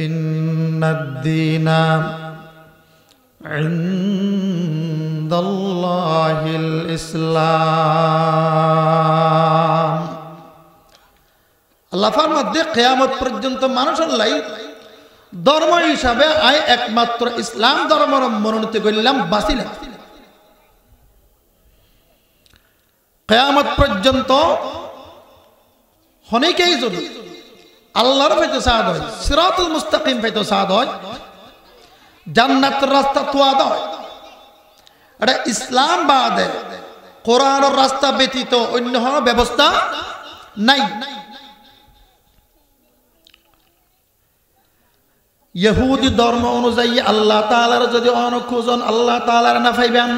ইন্নাদ-দীনা ইনদাল্লাহিল ইসলাম। আল্লাহ ফরমাতে কিয়ামত পর্যন্ত মানুষের লাই ধর্ম হিসাবে আয় একমাত্র ইসলাম ধর্ম মনোনীত করলাম বাসিলা। কিয়ামত পর্যন্ত হনেকেই যদি আল্লাহর ফাইতে সাদ হয়, সিরাতুল মুস্তাকিম ফাইতে সাদ হয়, জান্নাতের রাস্তা তোয়াদ হয়, এটা ইসলাম বাদে কোরআনের রাস্তা ব্যতীত অন্য কোনো ব্যবস্থা নাই। ইহুদি ধর্ম অনুযায়ী আল্লাহ তাআলার যদি অনুখোঁজন আল্লাহ তাআলার না পাইবেন,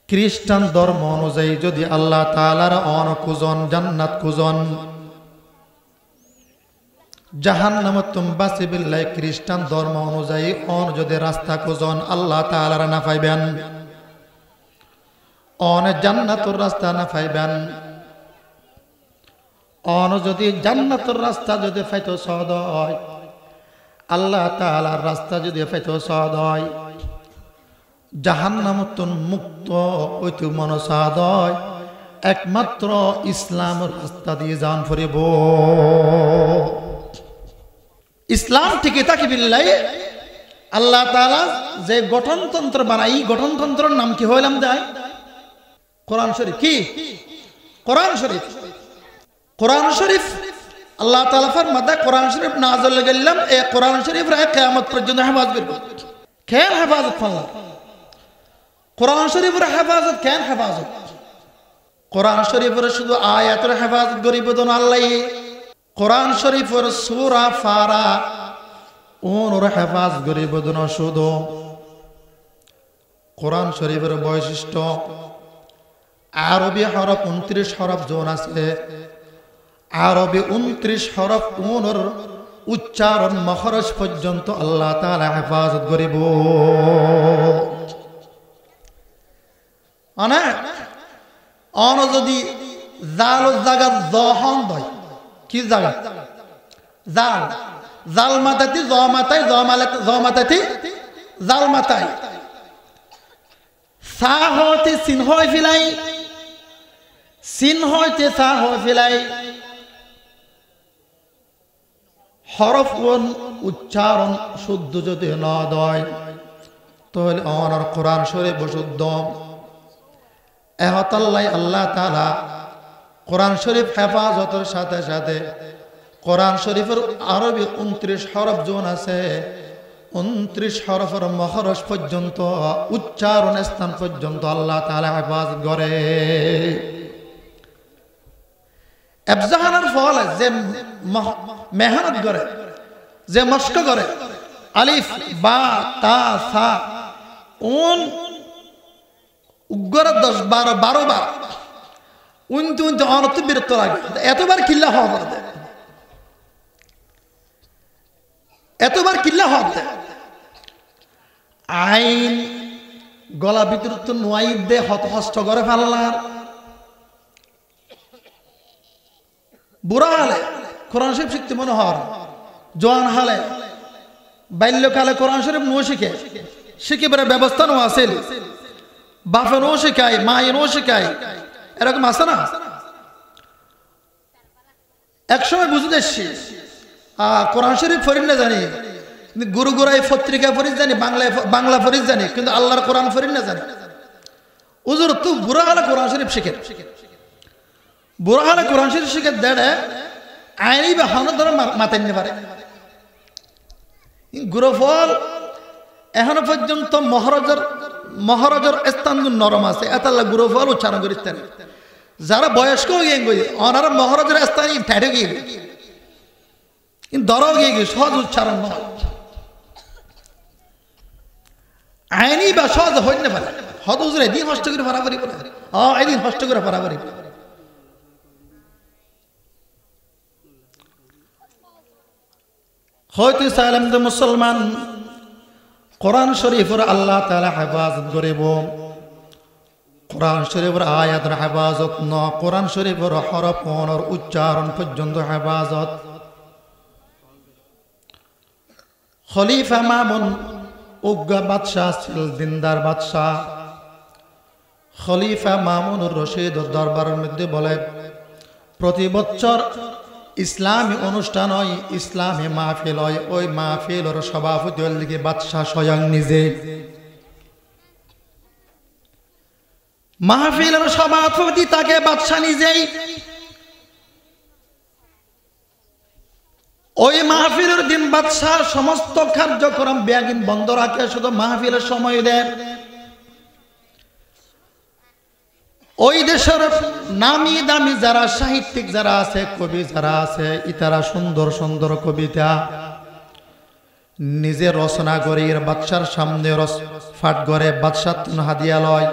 খ্রিস্টান ধর্ম অনুযায়ী যদি আল্লাহ তাআলার অনুখোঁজন জান্নাত খুঁজন, জাহান্নামত তুমবাসি বিল্লাহ খ্রিস্টান ধর্ম অনুযায়ী যদি রাস্তা খুঁজন আল্লাহ তাআলার না পাইবেন, জান্নাতের রাস্তা না পাইবেন। যদি জান্নাতের রাস্তা যদি পাইতো সহজ হয়, আল্লাহ তাআলার রাস্তা যদি পাইতো সহজ হয়, জাহান্নামত মুক্ত হইতে মন সহজ হয়, একমাত্র ইসলামের রাস্তা দিয়ে জান ফুরিব। ইসলাম ঠিকই থাকি বিল্লাহ আল্লাহ তাআলা যে গঠনতন্ত্র বানাই, গঠনতন্ত্রের নাম কি হইলাম দেয়? কোরআন শরীফ। কি কোরআন শরীফ? কোরআন শরীফ আল্লাহ তাআলা ফরমাতে কোরআন শরীফ নাযিল করলাম, এই কোরআন শরীফ রে কিয়ামত পর্যন্ত হেফাজত করব। কেন হেফাজত করলাম? কোরআন শরীফের হেফাজত কেন হেফাজত? কোরআন শরীফের শুধু আয়াতের হেফাজত করিব তো আল্লাহ, কোরআন শরীফের সূরা ফারা ওর হেফাজত করিব না শুধু। কোরআন শরীফের বৈশিষ্ট্য আরবি হরফ 29 হরফ জোন আছে, আরবি 29 হরফ ওর উচ্চারণ মখরজ পর্যন্ত আল্লাহ তাআলা হেফাজত করিব। যদি জাল জায়গা জহন হয়, কি জায়গা? জাল জাল মাতাতি জ মাতাই জ মাতাতি জাল মাতাই, সা হতে সিন হয় ফিলাই, সিন হইতে সা হয় ফিলাই, হরফ উচ্চারণ শুদ্ধ যদি না হয় তাহলে আমার কোরআন শরীফ শুদ্ধ। এহতাল্লাই আল্লাহ তাআলা কোরআন শরীফ হেফাজতের সাথে সাথে কোরআন শরীফের আরবি 29 হরফ জোন আছে, 29 হরফের মখরজ পর্যন্ত উচ্চারণ স্থান পর্যন্ত আল্লাহ তাআলা হেফাজত করে। এফজাহানের ফল যে মেহনত করে, যে মস্ক করে, আলিফ বা তা সা উগ্র 10 12 12 বার উনতে অনত বিরক্ত লাগে। এতবার কিল্লা হওয়া পড়ে, এতবার কিল্লা হওয়া পড়ে। আইন গলা ভিতর তো নোয়াই দে হত হস্ত করে ফেললার। বুড়া হালে কোরআন শরীফ শিখতে মনে হওয়ার, জোয়ান হালে বাল্যকালে কোরআন শরীফ নো শিখে, শিখে বেড়ে ব্যবস্থা নো আছে, বাপে নো শিখায়, মায়ে নো শিখায়, এরকম আছে না? একসময় বুঝতে এসছি কোরআন শরীফ ফরিদ না জানি, গুরু গুরাই পত্রিকা ফরিদ জানি, বাংলা ফরিদ জানি, কিন্তু আল্লাহর কোরআন ফরিদ না জানি। উজুর তু বুড়া হালে কোরআন শরীফ শিখে, বুড়া হালে কোরআন শরীফ শিখে দেড়ে আইনি বা হন ধরে মাথায় নিতে পারে। গুরু ফল এখনো পর্যন্ত মহারাজের স্থান নরম আছে, এতাল্লা গুরু ফল উচ্চারণ করিতেন। যারা বয়স্ক হয়ে গিয়ে ওনারা মহারাজের স্থান ঠেটে গিয়ে দর গিয়ে গিয়ে সহজ উচ্চারণ নয়, আইনি বা সহজ হইতে পারে। হত হুজুর এদিন হস্ত করে ফারাফারি করে, এদিন হস্ত করে ফারাফারি। হয়তো চাইলাম যে মুসলমান কোরআন শরীফের আল্লাহ তাআলা হেফাজত করিব, কোরআন শরীফের আয়াতের হেফাজত ন, কোরআন শরীফের হরফ উচ্চারণ পর্যন্ত হেফাজত। খলিফা মামুন উগ্র বাদশাহ ছিল, দিনদার বাদশাহ। খলিফা মামুনুর রশিদ দরবারের মধ্যে বলে, প্রতি বছর ইসলামী অনুষ্ঠান হয়, ইসলামী মাহফিল হয়, ওই মাহফিলের সভাপতি হল দিকে বাদশাহ স্বয়ং নিজে। মাহফিলের সভাপতি তাকে বাদশাহ নিজেই। ওই মাহফিলের দিন বাদশাহ সমস্ত কার্যক্রম ব্যাগিন বন্ধ রাখে, শুধু মাহফিলের সময় দেন। ওই দেশের নামি দামি যারা সাহিত্যিক যারা আছে, কবি যারা আছে, ইতারা সুন্দর সুন্দর কবিতা নিজে রচনা করে বাদশার সামনে পাঠ করে, বাদশাহ হাদিয়া লয়।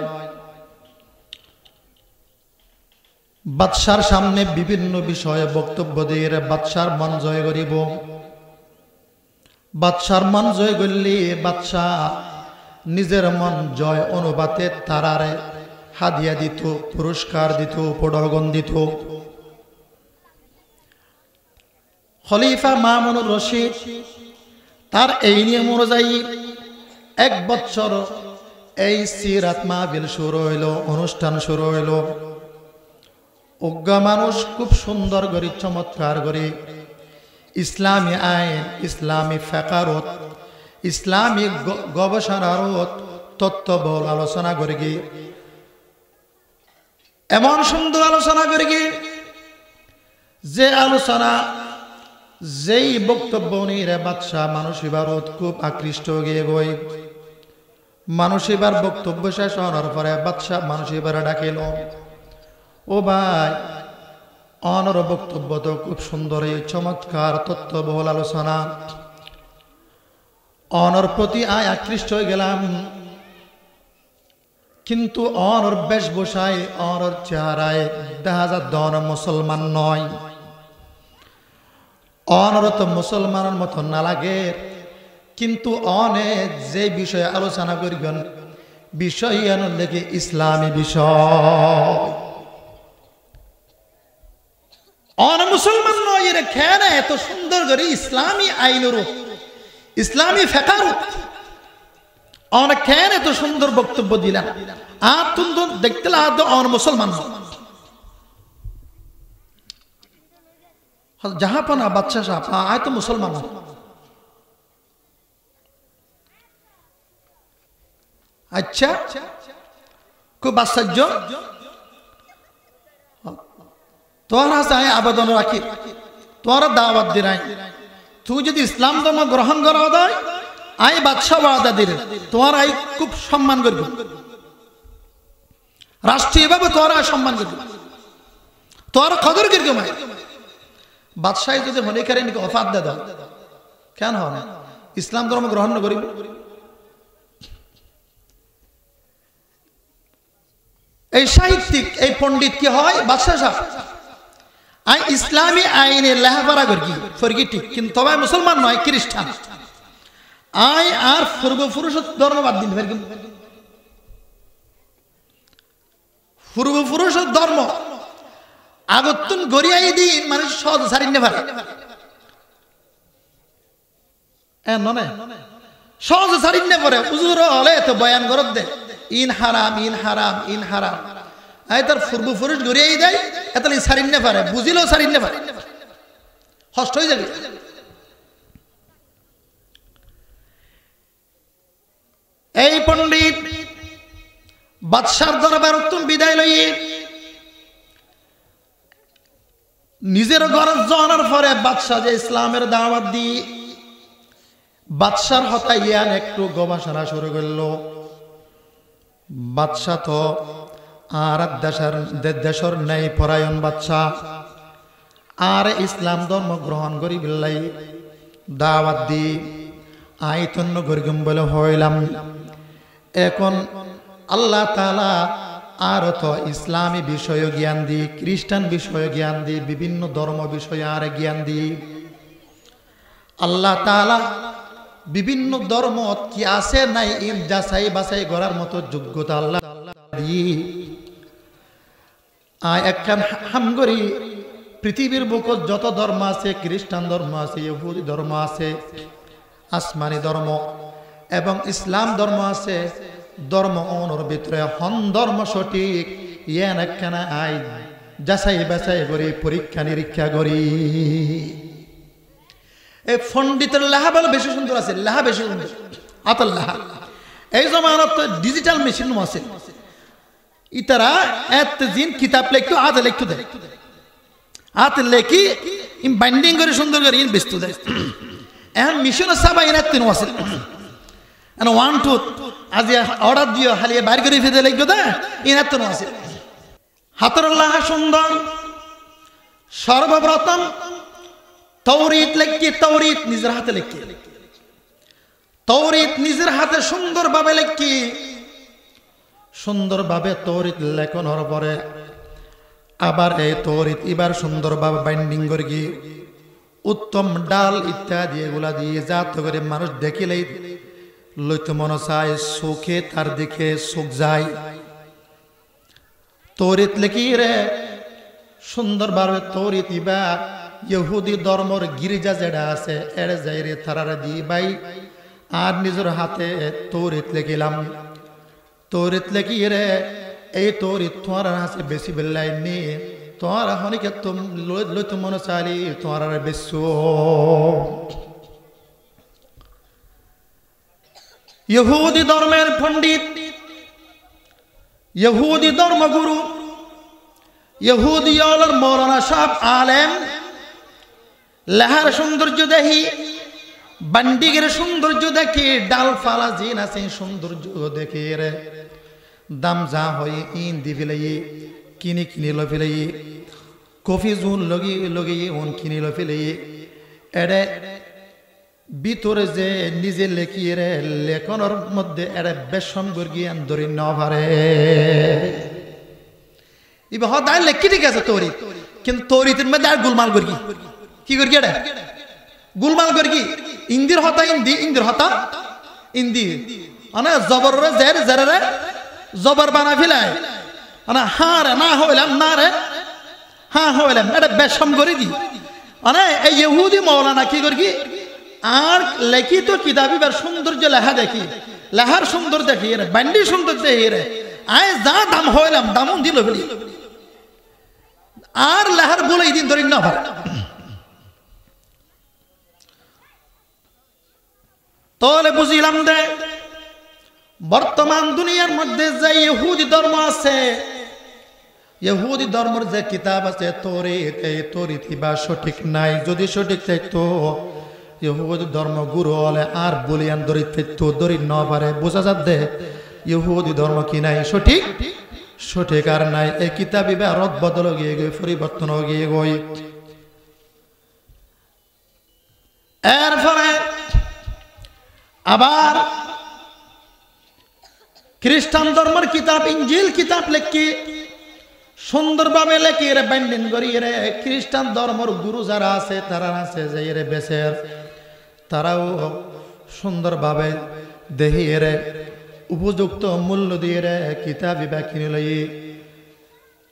বাদশার সামনে বিভিন্ন বিষয়ে বক্তব্য দিয়ে বাদশার মন জয় করিব। বাদশার মন জয় করলে বাদশাহ নিজের মন জয় অনুপাতে তারারে হাদিয়া দিত, পুরস্কার দিত, পডগন দিত। খলিফা মামুনুর রশিদ তার এই নিয়ম অনুযায়ী এক বছর এই সিরাত মাহফিল শুরু হইল, অনুষ্ঠান শুরু হইল। অজ্ঞা মানুষ খুব সুন্দর করে, চমৎকার করে ইসলামী আইন, ইসলামী ফেকারত, ইসলামী গবেষণারত তত্ত্ববল আলোচনা করে গিয়ে, এমন সুন্দর আলোচনা করে গিয়ে যে আলোচনা, যেই বক্তব্য নিয়ে বাদশাহ মানুষ এবারত খুব আকৃষ্ট গিয়ে গই। মানুষ এবার বক্তব্য শেষ হওয়ার পরে বাদশাহ মানুষ এবারে ডাকিল, ও ভাই, অনর বক্তব্য তো খুব সুন্দর, এই চমৎকার তত্ত্ববহুল আলোচনা, অনর প্রতি আকৃষ্ট হয়ে গেলাম, কিন্তু অনর বেশভূষায়, অনর চেহারায় দেখা যায় দন মুসলমান নয়। অনর তো মুসলমানের মতো না লাগে, কিন্তু অনে যে বিষয়ে আলোচনা করিবেন বিষয় আনার লেগে ইসলামী বিষয়। অন মুসলমান নয়, এর খেয়াল এত সুন্দর করে ইসলামী আইনের, ইসলামী ফেকারত অনেক খেয়াল এত সুন্দর বক্তব্য দিলেন। আর তুমি দেখতে লাগতো অন মুসলমান জাহাপানা বাদশাহ সাহেব আয় তো মুসলমান। আচ্ছা, খুব আশ্চর্য। তোমার হাতে আবেদন রাখি, তোমার দাওয়াত দিরাই, তুই যদি ইসলাম ধর্ম গ্রহণ করা দেয়, আই বাদশাহ বাদা দিলে তোমার আই খুব সম্মান করব, রাষ্ট্রীয়ভাবে তোমার সম্মান করব, তোমার কদর করব। মাই বাদশাহ যদি মনে করেন অফাত দে দাও, কেন হয় না ইসলাম ধর্ম গ্রহণ করিব? এই সাহিত্যিক, এই পণ্ডিত কি হয় বাদশাহ সাহেব আই ইসলামী আইনে লেখাপড়া করি ফরগি ঠিক, কিন্তু তবে মুসলমান নয়, খ্রিস্টান। আই আর পূর্বপুরুষ ধর্ম বাদ দিন, পূর্বপুরুষ ধর্ম আগতুন গড়িয়াই দিন মানুষ সহজ ছাড়িয়ে নেবার সহজ ছাড়িয়ে নে পরে উজুর হলে তো বয়ান করত দে ইন হারাম, ইন হারাম, ইন হারাম। আই তার পূর্বপুরুষ গড়িয়াই দেয়, এত ছাড়িয়ে নে পারে, বুঝিলেও ছাড়িয়ে নে পারে, হষ্ট হয়ে যাবে। এই পণ্ডিত বাদশার দরবার উত্তম বিদায় লইয়ে নিজের ঘর যাওয়ার পরে বাদশাহ যে ইসলামের দাওয়াত দিয়ে বাদশার হতাই ইয়ান একটু গবেষণা শুরু করল। বাদশাহ তো আর দেশের নেই পরায়ণ বাদশাহ, আর ইসলাম ধর্ম গ্রহণ করি বিল্লাই দাওয়াত দি আইতন্য গরিগম বলে হইলাম। এখন আল্লাহ তাআলা আর তো ইসলামী বিষয় জ্ঞান দি, খ্রিস্টান বিষয় জ্ঞান দি, বিভিন্ন ধর্ম বিষয়ে আর জ্ঞান দি। আল্লাহ তাআলা বিভিন্ন ধর্ম কি আছে নাই যাচাই বাছাই করার মতো যোগ্যতা আল্লাহ দি একখান হামগরি পৃথিবীর বুকত যত ধর্ম আছে, খ্রিস্টান ধর্ম আছে, ইহুদি ধর্ম আছে, আসমানি ধর্ম এবং ইসলাম ধর্ম আছে। ধর্ম অনুর ভিতরে হন ধর্ম সঠিক ইয়ে না আই যাচাই বাছাই করি পরীক্ষা নিরীক্ষা করি। এই পণ্ডিতের লেহা বলে বেশি সুন্দর আছে, লেহা বেশি সুন্দর আতল লেহা। এই জমানত ডিজিটাল মেশিন আছে, ইতারা এত জিন কিতাব লেখতো আত লেখতো দেয়, আত লেখি ইম বাইন্ডিং করে সুন্দর করে ইন বেচতো দেয়। এখন মিশনের সাবা ইন এত আছে ওয়ান টু আজ অর্ডার দিও হালিয়ে বাইর করে ফেলে লিখবে দা ইন এত আছে। হাতের লেহা সুন্দর। সর্বপ্রথম তৌরিত লেখি, তৌরিত নিজের হাতে লেখি, তৌরিত নিজের হাতে সুন্দরভাবে লেখি। সুন্দরভাবে তৌরিত লেখনের পরে আবার এই তৌরিত এবার সুন্দরভাবে বাইন্ডিং করে গিয়ে উত্তম ডাল ইত্যাদি এগুলা দিয়ে যাতে করে মানুষ দেখিলেই লইতে মনে চায়, চোখে তার দিকে চোখ যায়। তৌরিত লেখি রে সুন্দরভাবে তৌরিত ইবা ইহুদি ধর্মর গির্জা যেটা আছে এর যাই রে তারারে দি ভাই আর নিজের হাতে তৌরিত লেখিলাম। তৌরিত লেখি রে এই তৌরিত তোমার হাতে বেশি বেল্লাই নি তোমার হনিকে লইতে মনে চাইলি তোমার বেশি। ইহুদি ধর্মের পণ্ডিত, ইহুদি ধর্মগুরু, ইহুদি মৌলানা সাহেব আলেম লেহার সৌন্দর্য দেখি, বান্ডিগের সৌন্দর্য দেখি, ডাল ফালা জিন আছে সৌন্দর্য দেখি রে দাম যা হয় ইন দি ফেলাই কিনি কিনি লো ফেলাই কফি জুন লগি লগি ওন কিনি লো ফেলাই এড়ে ভিতরে যে নিজে লেখিয়ে রে লেখনের মধ্যে এড়ে বেশম গর্গি আন্দরি ন পারে। ইবে হদায় লেখি ঠিক আছে তৌরিত, কিন্তু তৌরিতের মধ্যে আর গুলমাল গর্গি কি করি এটা গুলমাল করি ইন্দির হতা ইন্দি, ইন্দির হতা ইন্দি মানে জবর জের জেরে জবর বানা ফেলায় মানে হা রে না হইলাম না রে হ্যাঁ হইলাম এটা বেশম করে দি মানে এই ইহুদি মৌলানা কি করি আর লেখি তো কিতাবি বার সৌন্দর্য লেখা দেখি, লেহার সুন্দর দেখি রে বান্ডি সুন্দর দেখি রে আয় যা দাম হইলাম দামন দিল ফেলি আর লেহার বলে এই দিন ধরে না পারে। তাহলে বুঝিলাম দে বর্তমান দুনিয়ার মধ্যে যে ইহুদি ধর্ম আছে, ইহুদি ধর্মের যে কিতাব আছে তৌরিত, এই তৌরিত বা সঠিক নাই। যদি সঠিক থাকতো ইহুদি ধর্ম গুরু হলে আর বলিয়ান দরিত থাকতো দরি ন পারে। বোঝা যাচ্ছে ইহুদি ধর্ম কি নাই, সঠিক সঠিক আর নাই। এই কিতাবই বা রদ বদল গিয়ে গিয়ে পরিবর্তন গিয়ে গই। এরপরে আবার খ্রিস্টান ধর্মের কিতাব ইঞ্জিল কিতাব লেখি সুন্দরভাবে লেখি রে বাইন্ডিং করি রে খ্রিস্টান ধর্মের গুরু যারা আছে তারা আছে যে রে বেসের তারাও সুন্দরভাবে দেহি রে উপযুক্ত মূল্য দিয়ে রে কিতাব বিবা কিনে লই।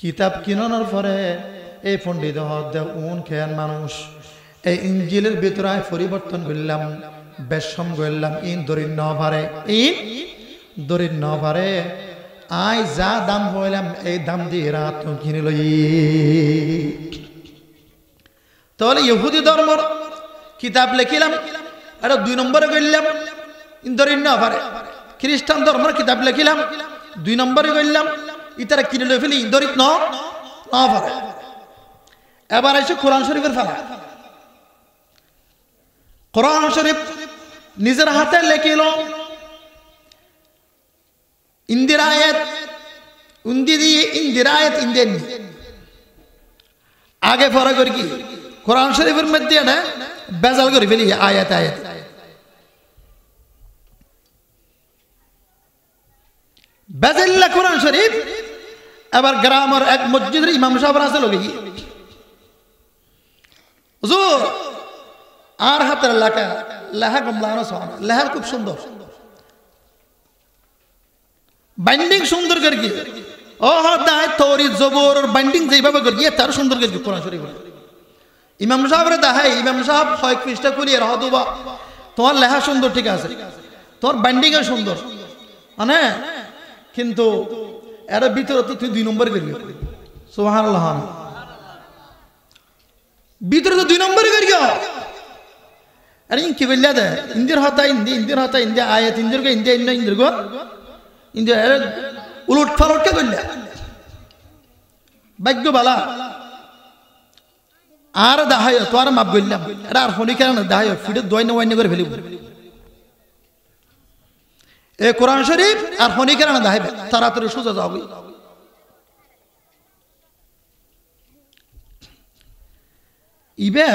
কিতাব কিনানোর পরে এই পণ্ডিত উন খেয়ান মানুষ এই ইঞ্জিলের ভিতরে পরিবর্তন করলাম, বেশম করলাম ইন দরিন ন পারে, ইন দরিন ন পারে আই যা দাম হইলাম এই দাম দিয়ে রাত কিনে লই। তাহলে ইহুদি ধর্মর কিতাব লিখিলাম এটা 2 নম্বরে করলাম ইন দরিন ন পারে। খ্রিস্টান ধর্মের কিতাব লিখিলাম 2 নম্বরে করলাম ইতারা কিনে লই ফেলি ইন দরিত ন পারে। এবার এসে কোরআন শরীফের ফেলা। কোরআন শরীফ নিজের হাতে লেখিল ইন্দিরায়ত উন্দি দিয়ে ইন্দিরায়ত ইন্দেন আগে পড়া করি কি কোরআন শরীফের মধ্যে এটা বেজাল করে ফেলি আয়াত আয়াত বেজাল্লা কোরআন শরীফ। এবার গ্রামের এক মসজিদের ইমাম সাহেব আছে লোক হুজুর আর হাতের লেখা লেখা কমলানো লেখা খুব সুন্দর বাইন্ডিং সুন্দর করে কি ও দায় তৌরিত জবর বাইন্ডিং যেভাবে করে গিয়ে তার সুন্দর করে কোরআন শরীফ ইমাম সাহেবের দাহাই ইমাম সাহেব 6 পৃষ্ঠা খুলিয়ে রহদুবা তোমার লেখা সুন্দর ঠিক আছে, তোর ব্যান্ডিংও সুন্দর, মানে কিন্তু এর ভিতরে তো তুই 2 নম্বর করিও। সুবহানাল্লাহ। ভিতরে তো 2 নম্বর করিও। আরে কি বললা দে ইন্দির হতা ইন্দি, ইন্দির হতা ইন্দি, আয়াত ইন্দির গো ইন্দি ইন্দি ইন্দির গো ইন্দি উলট ফালট কে করলা ভাগ্য বালা। আর দাহায় তো আর মাপ গইলাম, এটা আর হনি কেন দাহায় ফিডে দই না ওয়াইন করে ফেলিব। এ কোরআন শরীফ আর হনি কেন দাহাইবে, তাড়াতাড়ি সোজা যাও। ইবে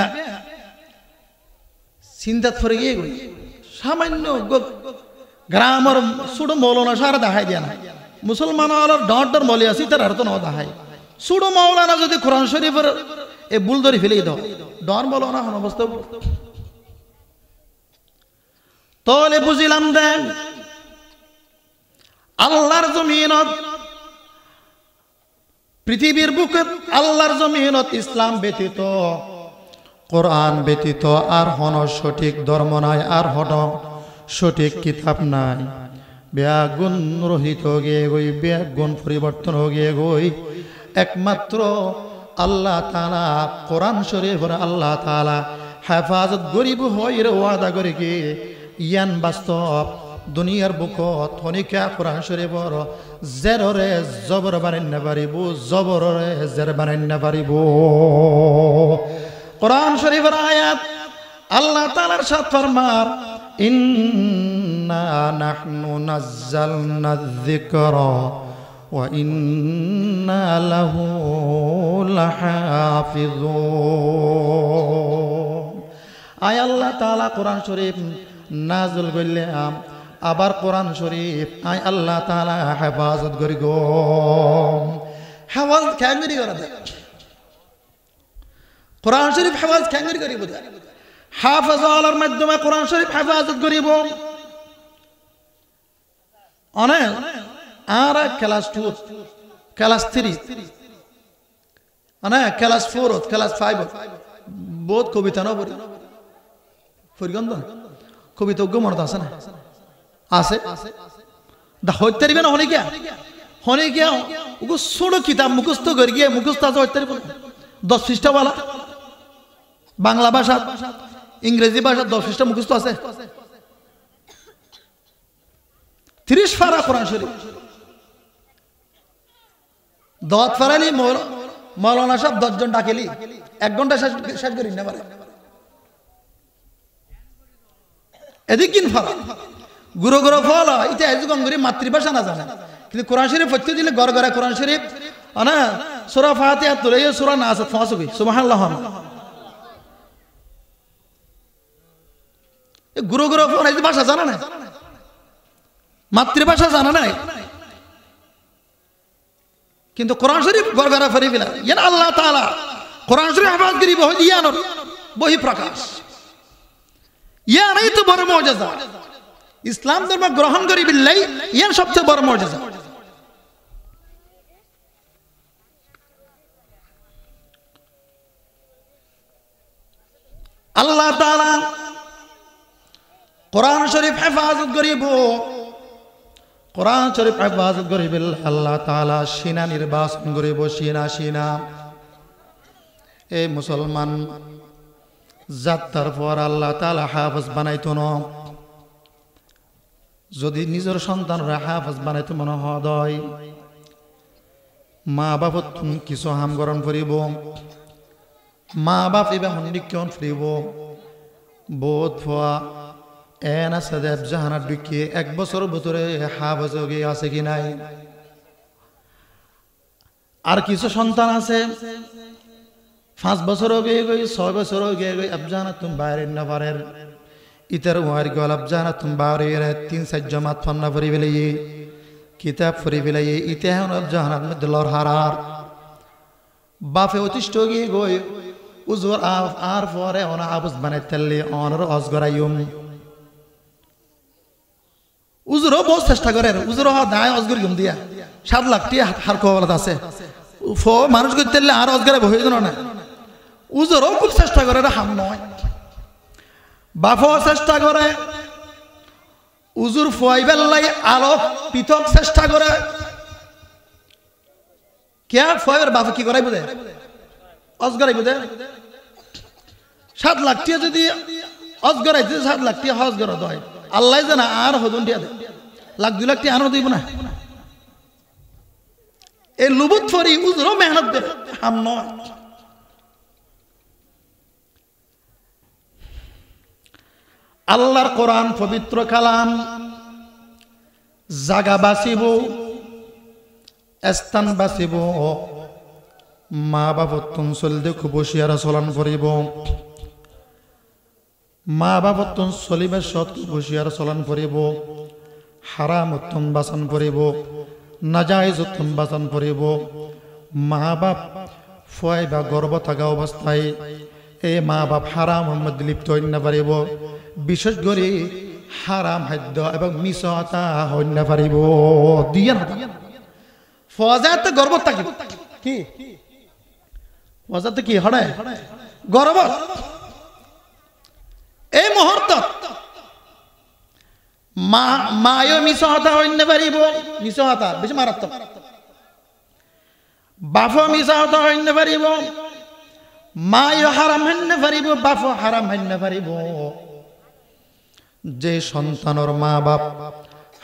চিন্তা করে গিয়ে গই সামান্য গ্রামের ছোট মৌলানা সারা দেখাই দিয়া না, মুসলমান ডর মলি আছি তার আর তো ন দেখায়। ছোট মৌলানা যদি কোরআন শরীফের এ ভুল ধরে ফেলে দাও, ডর মৌলানা হন অবস্থা। তাহলে বুঝিলাম দেন আল্লাহর জমিনত, পৃথিবীর বুকে আল্লাহর জমিনত ইসলাম ব্যতীত, কোরআন ব্যতীত আর হন সঠিক ধর্ম নাই, আর হন সঠিক কিতাব নাই। ব্যাগুণ রহিত গিয়ে গই, ব্যাগুণ পরিবর্তন গিয়ে গই একমাত্র আল্লাহ তাআলা কোরআন শরীফের আল্লাহ তাআলা হেফাজত গরিব হইরে ওয়াদা করে কি ইয়ান বাস্তব দুনিয়ার বুকত হনিকা কোরআন শরীফর জেররে জবর বানাই না পারিব, জবররে জের বানাই না পারিব। কোরআন শরীফের আয়াত আল্লাহ তাআলার সাথে ফরমান ইন্না নাহনু নাযালনা যিকরা ওয়া ইন্না লাহু লাহাফিজুন। আয় আল্লাহ তাআলা কোরআন শরীফ নাযিল করলাম, আবার কোরআন শরীফ আয় আল্লাহ তাআলা হেফাজত করি গো। হেফাজত কেমনি করা যায়? কোরআন শরীফ হেফাজত কেমনি করিব? হাফেজালের মাধ্যমে কোরআন শরীফ হেফাজত করিব। অনেক আর ক্লাস 2 ক্লাস 3 অনেক ক্লাস 4 ক্লাস 5 বহুত কবিতা না পড়ি ফরিগন্ধ কবিতা মনত আছে না? আছে দা হইতে পারবে না হনে গিয়া ওগো ছোট কিতাব মুখস্থ করে গিয়ে মুখস্থ আছে হইতে পারবে 10 পৃষ্ঠা वाला বাংলা ভাষা ইংরেজি ভাষা 10 পৃষ্ঠা মুখস্থ আছে। 30 পারা কোরআন শরীফ দত ফারালি মৌলানা সাহেব 10 জন ডাকেলি 1 ঘন্টা শেষ করি না পারে। এদিক কিন ফারা গুরু গুরু ফল এটা এজুগম করে মাতৃভাষা না জানে, কিন্তু কোরআন শরীফ পড়তে দিলে ঘর ঘরে কোরআন শরীফ না সূরা ফাতিহা তুলে সূরা নাস ফাসুবি সুবহানাল্লাহ। গুরু গুরু ফল এই ভাষা জানা না, মাতৃভাষা জানা নাই, কিন্তু কোরআন শরীফ ঘর ঘরে ফেরি ফেলা ইয়ান আল্লাহ তাআলা কোরআন শরীফ হেফাজত করিব ইয়ানোর বহি প্রকাশ। ইয়ানই তো বড় মুজিজা, ইসলাম ধর্ম গ্রহণ করি বিল্লাই ইয়ান সবচেয়ে বড় মুজিজা। আল্লাহ তাআলা কোরআন শরীফ হেফাজত করিব, কোরআন শরীফ হেফাজত করিব আল্লাহ তাআলা সিনা নির্বাচন করিব। সিনা এই মুসলমান যাত্রার পর আল্লাহ তাআলা হাফেজ বানাইতো না। যদি নিজের সন্তানরা হাফেজ বানাইতো মনে হয় মা বাপ কিছু হাম গরম করিব, মা বাপ এবার হন্ডিক্ষণ ফুরিব। বোধ হওয়া এন আছে দেব জাহানার ঢুকিয়ে 1 বছর ভিতরে হাফেজ হয়ে আছে কি নাই। আর কিছু সন্তান আছে 5 বছর হয়ে গই 6 বছর হয়ে গই আবজানা তুমি বাইরে না পারের ইতার ওয়ার গল আবজানা তুমি বাইরে 3-4 জমাত ফান্না পড়ি বেলাই কিতাব পড়ি বেলাই ইতিহাস আবজানাত মধ্যে লর হারার বাপে অতিষ্ঠ গিয়ে গই উজুর আর পরে ওনা আবুজ বানাইতেলি অনর অজগরাইম উজুরও বহুত চেষ্টা করে, উজুর দায় অজগর গম দিয়া 7 লাখ টিয়া হার কোয়ালাত আছে মানুষ করতে আর অজগরে বই না। উজুরও খুব চেষ্টা করে হাম নয়। বাফও চেষ্টা করে, উজুর ফুয়াইবার লাই আলোক পৃথক চেষ্টা করে। কে ফুয়াইবার বাফে কি করাই বুঝে? অজগরাই বুঝে। 7 লাখ টিয়া যদি অজগরাই 7 লাখ টিয়া হজ গড় হয়, আল্লাহ জানা আর হদুন টিয়া দেয়, 1-2 লাখ টিয়া আরো দিব না। এই লুবুত ফরি উজুরও মেহনত দেবে, হাম নয়। আল্লাহর কোরআন পবিত্র কালাম জাগা বাঁচিব, স্থান বাঁচিব, মা বাপতন চলিতে খুব হুঁশিয়ার চলন করিব, মা বাপতন চলিবে সৎ হুঁশিয়ার চলন করিব, হারাম উত্তম বাচন করিব, নাজায়েজ উত্তম বাচন করিব। মা বাপ ফুয়াই বা গর্ব থাকা অবস্থায় এই মা বাপ হারামের মধ্যে লিপ্ত হইতে না পারিব, বিশেষ করে হারাম খাদ্য এবং মিছতা হইতে না পারিব। দিয়া না ফজাতে গর্ব থাকিব, কি ফজাতে কি হড়ে গর্ব। এই মুহূর্ত মায়ও মিছতা হইতে না পারিব, মিছতা বেশি মারাত্মক। বাফও মিছতা হইতে না পারিব, মায়ও হারাম হইতে না পারিব, বাফও হারাম হইতে না পারিব। যে সন্তানের মা বাপ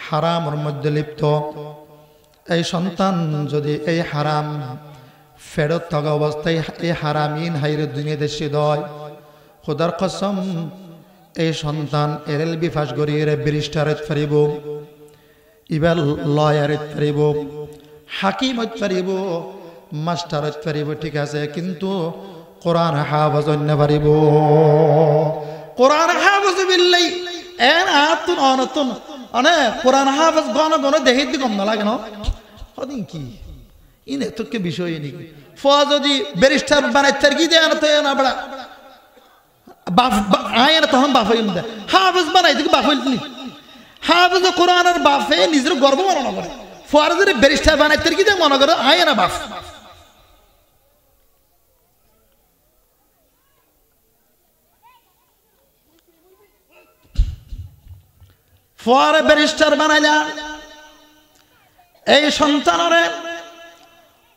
হারামের মধ্যে লিপ্ত, এই সন্তান যদি এই হারাম ফেরত থাকা অবস্থায় এই হারামিন হাইরে দুনিয়া দেশে দয়, খোদার কসম এই সন্তান LLB পাস করিয়ে ব্যারিস্টারের পারিব, এবার লয়ারের পারিব, হাকিম হইতে পারিব, মাস্টার হইতে পারিব, ঠিক আছে, কিন্তু কোরআন হাফেজ হইতে না পারিব। কোরআন হাফেজ বিল্লাহ এন আতুন অনতুন মানে কোরআন হাফেজ গণ গণ দেখে দি কম না লাগে না হদিন কি ইনে তোকে বিষয় নাকি ফা যদি ব্যারিস্টার বানাইতে কি দেয় না তো না বড় বাপ আয় না তখন বাপ হইম দে হাফেজ বানাইতে কি বাপ হইলি হাফেজ কোরআনের বাপে নিজের গর্ব মনে করে, ফা যদি ব্যারিস্টার বানাইতে কি দেয় মনে করে আয় না বাপ। ফরে ব্যারিস্টার বানাইলা এই সন্তানরে,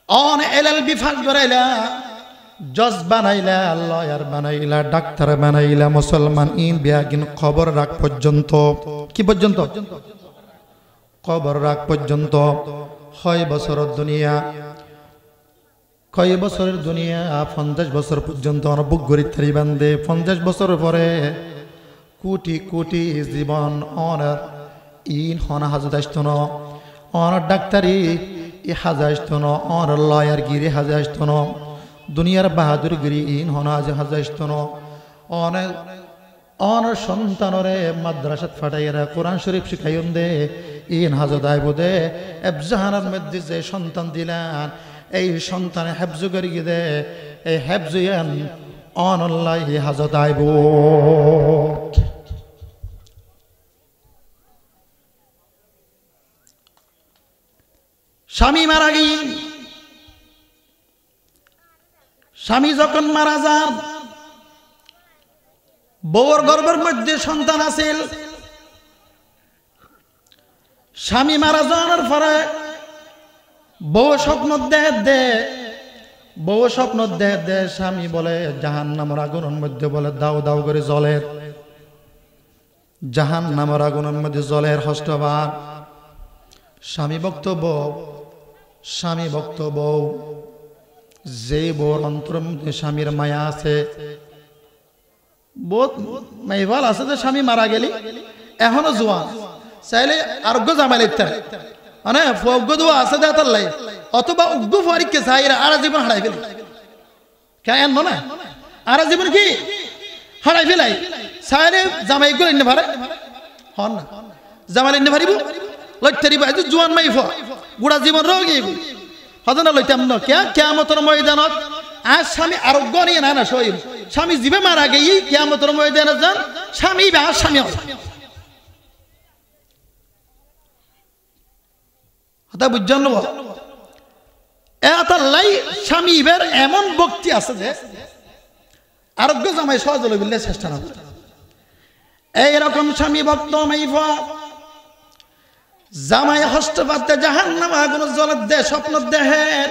অন LLB পাস করাইলা, জজ বানাইলা, লয়ার বানাইলা, ডাক্তার বানাইলা, মুসলমান ইন বিয়াগিন খবর রাখ পর্যন্ত, কি পর্যন্ত? খবর রাখ পর্যন্ত। 6 বছরের দুনিয়া, কয় বছরের দুনিয়া? 50 বছর পর্যন্ত বুক গড়ি থারি বান্ধে। 50 বছরের পরে কোটি কোটি জীবন অনার ইন হনা হাজত আসতো না, অনার ডাক্তারি ই হাজা আসতো না, অনার লয়ার গিরি হাজা আসতো না, দুনিয়ার বাহাদুর গিরি ইন হনা হাজা আসতো না। Honour সন্তানরে মাদ্রাসাত ফাটাইরা Quran Sharif শিখাইন they in হাজত আইব দে। এফজাহানের মধ্যে যে সন্তান দিলেন এই সন্তানে হেফজু করি দে, এই হেফজুয়ান অনল্লাহ হাজত আইব। স্বামী মারা গিয়ে, স্বামী যখন মারা যান, বউর গর্ভের মধ্যে সন্তান আছিল। স্বামী মারা যাওয়ার পরে বউ স্বপ্ন দে স্বামী বলে জাহান্নামের আগুনের মধ্যে বলে দাও দাও করে জলের, জাহান্নামের আগুনের মধ্যে জলের হস্তবার। স্বামী বক্তব্য যে বউর অন্তরের মধ্যে স্বামীর মায়া আছে, বহুত মাইভাল আছে যে স্বামী মারা গেলি এখনো জোয়ান, চাইলে আরোগ্য জামাইল ইত্যাদি মানে অজ্ঞ দোয়া আছে দে তার লাই, অথবা অজ্ঞ ফরিককে চাই আর জীবন হারাই ফেলি কেন না, আর জীবন কি হারাই ফেলাই চাইলে জামাই গুলো এনে ভারে হন না, জামাই এনে ভারিব লইতারি বাই জোয়ান মাইফ বুড়া জীবন রোগী হজনা লইতাম না কেয়ামতের ময়দানত। আর স্বামী আরোগ্য নিয়ে না শরীর, স্বামী জীবে মারা গিয়ে কেয়ামতের ময়দানে যান, স্বামী বা স্বামী হতা বুঝছেন এতাল্লাই স্বামী এবার এমন ভক্তি আছে যে আরোগ্য জামাই সহজ হলে বললে চেষ্টা না এইরকম স্বামী ভক্ত মাইফা জামাই হস্ত পাতে জাহান্নাম আগুন জ্বলে দে স্বপ্ন দেহের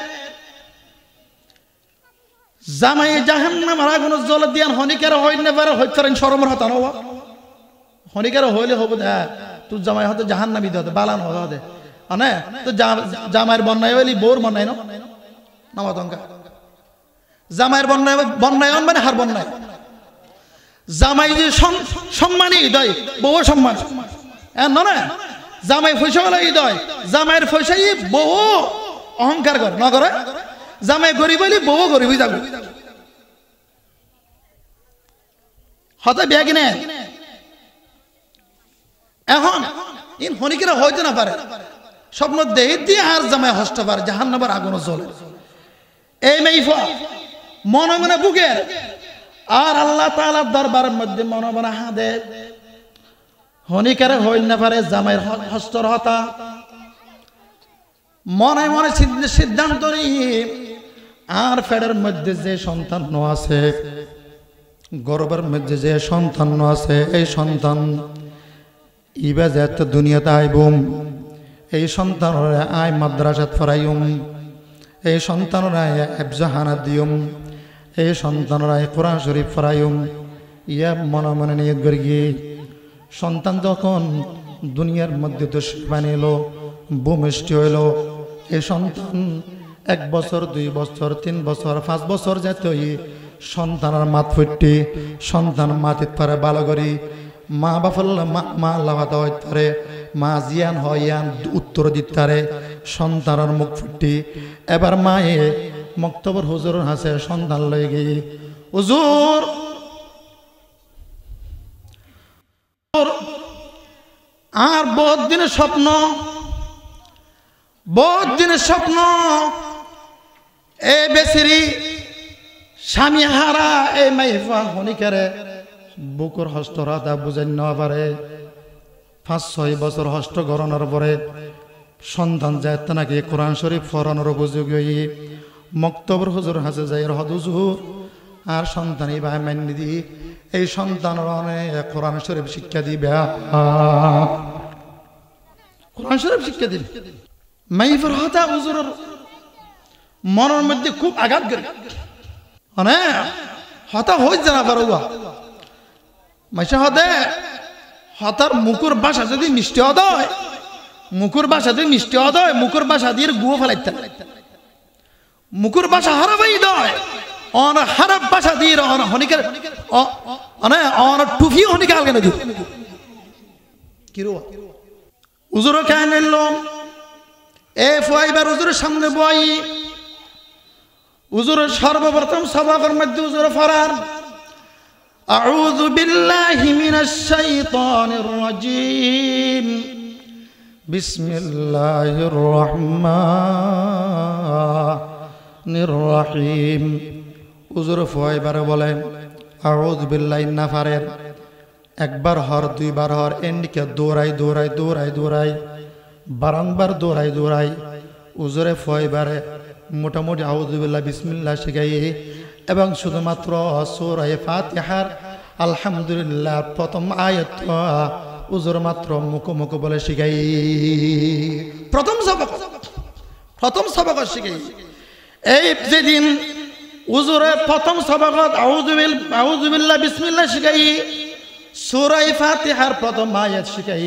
জামাই জাহান্নাম আগুন জ্বলে দিয়ান হনিকার হইনে পারে হইতারেন শরমের হতা নব হনিকার হইলে হবো দে তুই জামাই হতে জাহান্নামি দে বালান হবে মানে তো জামাইয়ের বন্যায় হইলি বউর বন্যায় নমাতঙ্কা জামাইয়ের বন্যায় মানে হার বন্যায় জামাই যে সম্মানী হৃদয় বউ সম্মান না জামাই পয়সা হলো হৃদয় জামাইয়ের পয়সাই বউ অহংকার কর না করে জামাই গরিব হইলি বউ গরিবই যাবে হতে বিয়া কিনে এখন ইন হনিকেরা হইতে না পারে স্বপ্ন দেহ দিয়ে আর জামাই হস্ত পারে জাহান্নামের আগুন জ্বলে এই মাইফা মনে মনে বুকের আর আল্লাহ তাআলার দরবারের মধ্যে মনে মনে হাদে হনিকারে হইল না পারে জামাইয়ের হস্তর হতা মনে মনে সিদ্ধান্ত নিয়ে আর ফেডের মধ্যে যে সন্তান আছে গর্ভের মধ্যে যে সন্তান আছে এই সন্তান ইবা যেত দুনিয়াতে আইবুম এই সন্তানরে আয় মাদ্রাসাত ফরাইম এই সন্তানরা এফজাহানা দিয়ম এই সন্তানরা কোরআন শরীফ ফরাইম ইয়া মনে মনে নিয়ত করি গিয়ে সন্তান যখন দুনিয়ার মধ্যে তো শিবান এলো ভূমিষ্ঠি হইল এই সন্তান 1 বছর 2 বছর 3 বছর 5 বছর যেতে সন্তানের মাত ফুটি সন্তান মাতিত পারে ভালো করি মা বাফল্লা মা আল্লাহ হইতে পারে মা জিয়ান হইয়ান উত্তর দিতে পারে সন্তানের মুখ ফুটি এবার মায়ে মক্তবর হুজুর হাসে সন্তান লয়ে গিয়ে হুজুর আর বহুত দিনের স্বপ্ন এ বেসিরি স্বামী হারা এই মাইফা হনিকারে বুকুর হস্তরাতা বুঝাই নেওয়া পারে 5-6 বছর হস্ত গরণের পরে সন্তান যায় নাকি কোরআন শরীফ ফরানোর উপযোগী মক্তবর হুজুর হাসে যাই হুজুর আর সন্তানই ভাই মান্য দি এই সন্তানের অনেক কোরআন শরীফ শিক্ষা দিবে কোরআন শরীফ শিক্ষা দিবে মাইফার হতা হুজুরের মনের মধ্যে খুব আঘাত করে অনেক হতা হয়ে জানা পারবা মাইসা হতে হতার মুকুর বাসা যদি মিষ্টি হয় মুকুর বাসা যদি মিষ্টি হয় মুকুর বাসা দিয়ে গুয়ো ফেলাইতে মুকুর বাসা হারাবাই দয় অন হারাব বাসা দিয়ে অন হনিকের অন টুফি হনিকে আলগে না কি রো উজুর খেয়ে নিল এ ফুয়াইবার উজুরের সামনে বই উজুরের সর্বপ্রথম সবাবের মধ্যে উজুর ফরার আউযু বিল্লাহি মিনাশ শাইতানির রাজিম বিসমিল্লাহির রহমানির রহিম উজুর ফুয়াইবার বলেন আউযু বিল্লাহি নাফারের একবার হর দুইবার হর এন্ডিকে দৌড়াই বারংবার দৌড়াই উজুরে ফুয়াইবারে মোটামুটি আউযু বিল্লাহি বিসমিল্লাহ শিখাই এবং শুধুমাত্র সূরা ফাতিহার আলহামদুলিল্লাহ প্রথম আয়াত উজুর মাত্র মুখ বলে শিখাই প্রথম সবক শিখাই এই যেদিন উজুরের প্রথম সবকত আউযু বিল্লাহি বিসমিল্লাহ শিখাই সূরা ফাতিহার প্রথম আয়াত শিখাই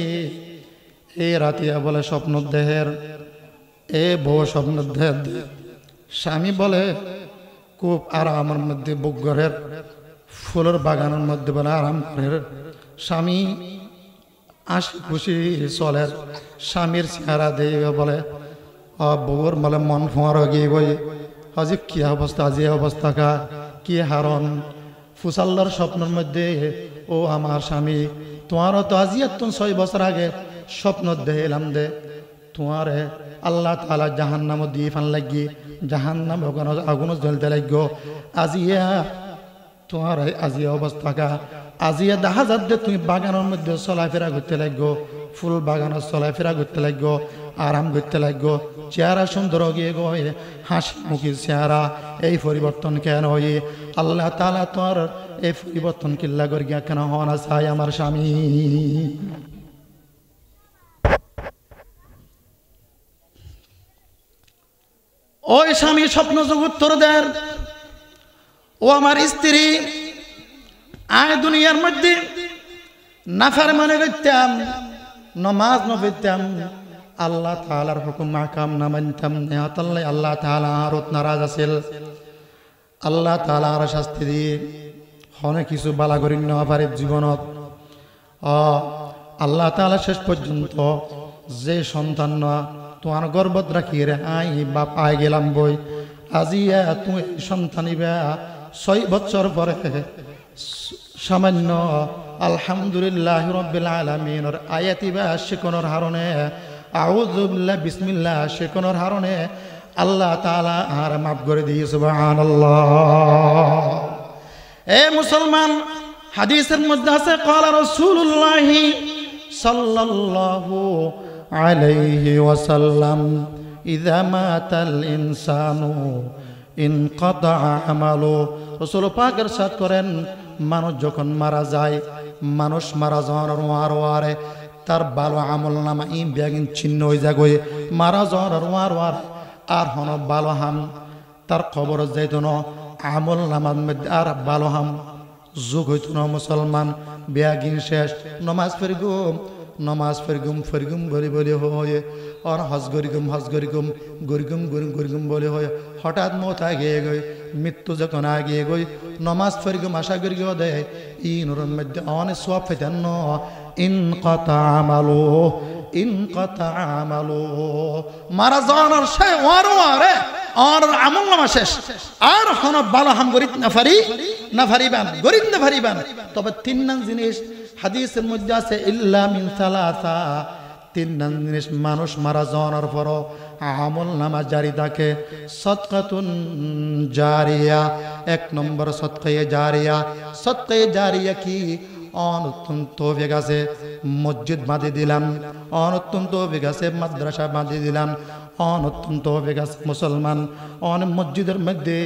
এই রাতিয়া বলে স্বপ্ন দেহের এ বউ স্বপ্ন দেহের স্বামী বলে খুব আরামের মধ্যে বুকঘরের ফুলের বাগানের মধ্যে বলে আরাম করে স্বামী হাসি খুশি চলে স্বামীর চেহারা দিয়ে বলে বউর বলে মন ফোঁয়ার গিয়ে বই আজি কি অবস্থা আজি অবস্থা কা কি হারণ ফুসাল্লার স্বপ্নের মধ্যে ও আমার স্বামী তোমারও তো আজি 6 বছর আগে স্বপ্ন দেলাম দে তোমারে আল্লাহ তাআলা জাহান্নাম দিয়ে ফান লাগি জাহান্নাম আগুন জ্বলতে লাগো আজিয়া তোমার আজিয়া অবস্থা কা আজিয়া দেখা যাচ্ছে তুমি বাগানের মধ্যে চলাফেরা করতে লাগো ফুল বাগানের চলাফেরা করতে লাগো আরাম করতে লাগো চেহারা সুন্দর গিয়ে গো হাসি মুখী চেহারা এই পরিবর্তন কেন হয়ে আল্লাহ তাআলা তোর এই পরিবর্তন কিল্লা করি কেন হন চাই আমার স্বামী। ওই স্বামী স্বপ্ন উত্তর দেন, ও আমার স্ত্রী, আয় দুনিয়ার মধ্যে নাফরমানি করতাম, নামাজ না পড়তাম, আল্লাহ তাআলার হুকুম আহকাম না মানতাম, আল্লাহ তাআলা আরত নারাজ আছিল, আল্লাহ তাআলা আর শাস্তি দিয়ে অনেক কিছু বালা করি নেওয়া পারে জীবনত। আল্লাহ তাআলা শেষ পর্যন্ত যে সন্তান না তোমার গর্বত রাখি রে আই বাপ আই গেলাম বই, আজিয়া তুই সন্তান ইবা 6 বছর পরে সামান্য আলহামদুলিল্লাহ রাব্বিল আলামিনের আয়াতিবা শিকনের হারণে আউযু বিল্লাহ বিসমিল্লাহ শিকনের হারণে আল্লাহ তাআলা আর মাফ করে দিয়ে সুবহানাল্লাহ। এ মুসলমান, হাদিসের মধ্যে আছে ক্বালা রাসূলুল্লাহ সাল্লাল্লাহু আলাইহি ওয়াসাল্লাম ইযা মাতাল ইনসানু ইনকাতা আমালু। রাসূল পাক ইরশাদ করেন, মানুষ যখন মারা যায়, মানুষ মারা যাওয়ার ওয়ারে তার ভালো আমল নামা ই ব্যাগিন ছিন্ন হয়ে যায়, মারা যাওয়ার ওয়ার আর হন ভালো হাম তার খবর যাইত না, আমল নামার মধ্যে আর ভালো হাম যুগ হইত না। মুসলমান ব্যাগিন শেষ, নমাজ ফেরগুম বলি হয়ে আর হজ গরিগুম বলে হয়ে হঠাৎ মত আগিয়ে গই, মৃত্যু যখন আগিয়ে গই নমাজ ফেরগুম আশা করি দেয় ই নুর মধ্যে অনেক সব ফেতেন ইনকাতা আমালু মারা যাওয়ার সে ওয়ারে আর আমল নামা শেষ, আর হন ভালো হাম গরিব না ফারিবান। তবে 3 জিনিস হাদিসের মধ্যে আছে, ইল্লা মিন সালাসা, 3 জিনিস মানুষ মারা যাওয়ার পর আমল নামা জারি থাকে। সদকাতুন জারিয়া, 1 নম্বর সদকায়ে জারিয়া কি? অত্যন্ত বেগাছে মসজিদ বাঁধি দিলাম, অত্যন্ত বেগাছে মাদ্রাসা বাঁধি দিলাম, অত্যন্ত বেগাছে মুসলমান মসজিদের মধ্যে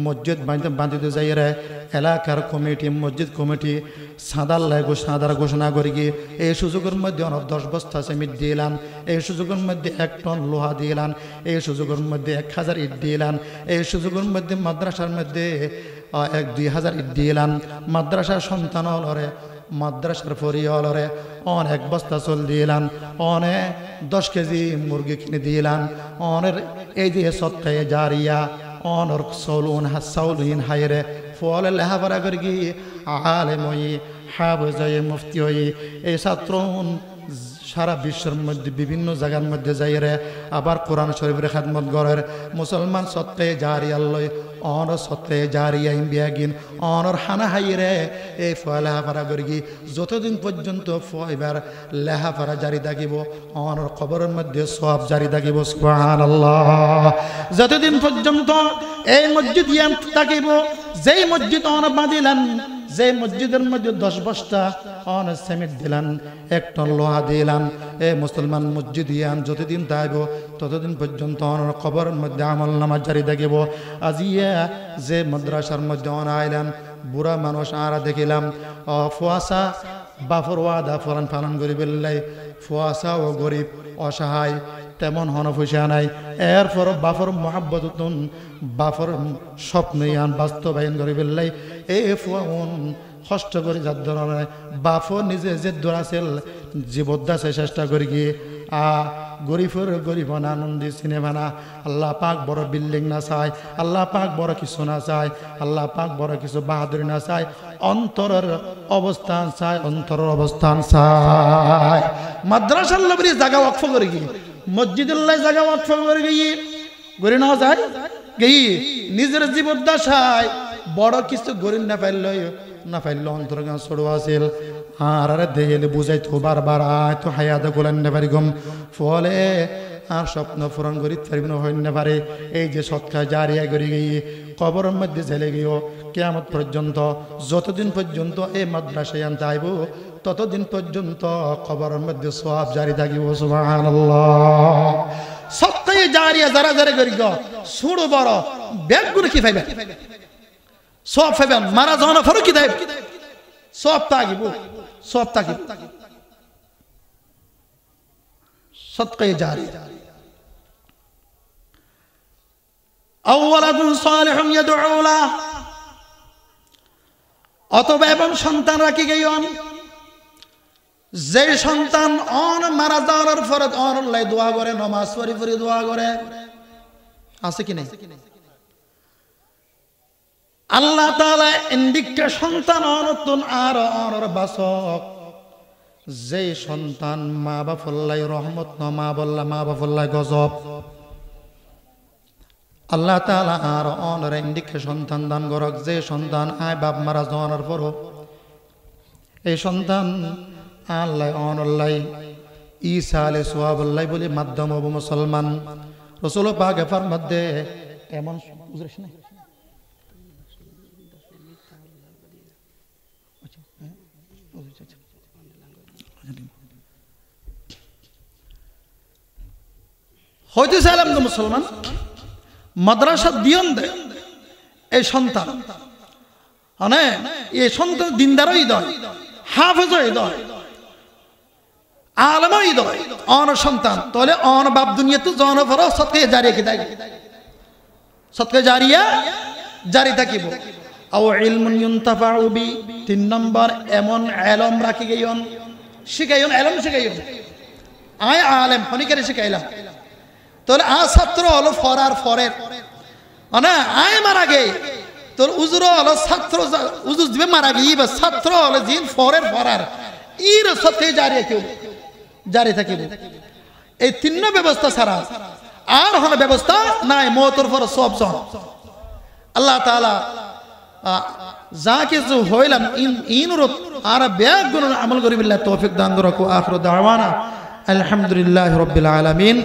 মসজিদ বাঁধিতে যাই রে এলাকার কমিটি, মসজিদ কমিটি সাদার ঘোষণা করি গিয়ে এই সুযোগের মধ্যে 10 বস্তা সিমেন্ট দিলাম, এই সুযোগের মধ্যে 1 টন লোহা দিলাম, এই সুযোগের মধ্যে 1000 ইট দিলাম, এই সুযোগের মধ্যে মাদ্রাসার মধ্যে 1-2 হাজার ইট দিলাম, মাদ্রাসার সন্তান হলরে মাদ্রাসার পরিহলরে 1 বস্তা চল দিলাম, 10 কেজি মুরগি কিনে দিলাম, এই যে সদকায়ে জারিয়া সাউলুন হায়রে ফলে লেহাপড়া করি গিয়ে আলেম হই হাফেজ হই মুফতি হই এই ছাত্র সারা বিশ্বের মধ্যে বিভিন্ন জায়গার মধ্যে যাইরে আবার কোরআন শরীফের খেদমত গড়ের মুসলমান সদকায়ে জারিয়া লয় সদকায়ে জারিয়া ইমবিয়াগিন হানা হাইরে এই ফয় লেহাপড়া করি গিয়ে যতদিন পর্যন্ত ফয়বার লেহাপড়া জারি থাকিব খবরের মধ্যে সব জারি থাকিব সুবহানাল্লাহ। যতদিন পর্যন্ত এই মসজিদ থাকিব, যেই মসজিদ বাঁধিলেন, যে মসজিদের মধ্যে 10 বস্তা সিমেন্ট দিলাম, 1 টন লোহা দিলাম, এ মুসলমান মসজিদ যতদিন থাকব ততদিন পর্যন্ত খবরের মধ্যে আমল নামাজ জারি থাকিব। আজিয়া যে মাদ্রাসার মধ্যে আইলাম, বুড়া মানুষ আরা দেখিলাম ফুয়াশা বাফর ওয়াদা পালন করি বেল্লাই, ফুয়াশা ও গরিব অসহায় তেমন হন পয়সা নাই, এরপর বাফর মহাব্বত বাফর স্বপ্ন বাস্তবায়ন করে বেল্লাই এই ফুয়াউন কষ্ট করে যার ধরনের বাফর নিজে যে দৌড়াছিল জীবদ্দাসে চেষ্টা করি গিয়ে গরিব না আনন্দি সিনেমা না, আল্লাহ পাক বড় বিল্ডিং না চায়, আল্লাহ পাক বড় কিছু না চায়, আল্লাহ পাক বড় কিছু বাহাদুরি না চায়, অন্তরের অবস্থান চায়। মাদ্রাসার লবরি জায়গা ওয়াকফ করে গিয়ে মসজিদুল্লাহ জায়গা ওয়াকফ করে গিয়ে গড়ি না যায় গিয়ে নিজের জীবদ্দশায় বড় কিছু গড়ি না পাইল অন্তর গান ছোড়ো আছিল আর দেখলে বুঝাই তো বারবার তো হায়াত গোলান না পারি গম ফলে আর স্বপ্ন পূরণ করি পারবি না হইতে পারে। এই যে সদকায়ে জারিয়া করে গিয়ে কবরের মধ্যে জেলে গিয়েও কিয়ামত পর্যন্ত যতদিন পর্যন্ত এই মাদ্রাসায় আনতে আইব ততদিন পর্যন্ত কবরের মধ্যে সওয়াব জারি থাকিব। সুবহানাল্লাহ। সদকায়ে জারিয়া যারা করি গো ছোট বড় ব্যাগগুলো কি পাইবে? সব পাবেন মারা যাওয়ার পরে কি দেব সব থাকিব সব থাকিব সদকা জারিয়া আও ওয়ালাদুন সালিহুন ইয়াদউ লা অথবা এবং সন্তান রাখি গেয়ন যে সন্তান অন মারা যাওয়ার পরে অন লাই দোয়া করে নামাজ পড়ি পড়ি দোয়া করে আছে কি নাই আল্লাহ তাআলা ইন্দিকে সন্তান অনতুন আর অনর বাসক যে সন্তান মা বাপল্লাই রহমত ন মা বল্লা মা বাপল্লাই গজব আল্লাহ তাআলা আর অনর ইন্দিকে সন্তান দান করক যে সন্তান আয় বাপ মারা যাওয়ার পর এই সন্তান আল্লাহ অনল্লাই ঈসা আলাইহিস সালাম বলে মাধ্যম ও মুসলমান রাসূল পাক ফরমাত দে এমন বুঝছ না হইতে সালাম তো মুসলমান মাদ্রাসা দিয়ন দে এই সন্তান মানে এই সন্তান দিনদারই দয় হাফেজই দয় আলেমই দয় অন সন্তান তাহলে অন বাপ দুনিয়াতে জন ফর সদকা জারিয়া কি থাকে সদকা জারিয়া জারি থাকিব আও ইলমুন ইউনতাফাউ বি 3 নম্বর এমন ইলম রাখি গইয়ন শিখাইয়ন ইলম শিখাইয়ন আয় আলেম হনিকারে শিখাইলাম তাহলে আ ছাত্র হলো ফরার ফরের মানে আয় মারা গে তোর উজুর হলো ছাত্র উজুর দিবে মারা গে ইবা ছাত্র হলো জিন ফরের ফরার ইর সদকা জারিয়া কেউ জারি থাকিব এই 3 ব্যবস্থা ছাড়া আর হন ব্যবস্থা নাই মওতর ফর সব জন আল্লাহ তাআলা যাকে যে হইলাম ইনরত আর ব্যাগ গুণ আমল করি বিল্লাহ তৌফিক দান করুক আখির দাওয়ানা আলহামদুলিল্লাহি রাব্বিল আলামিন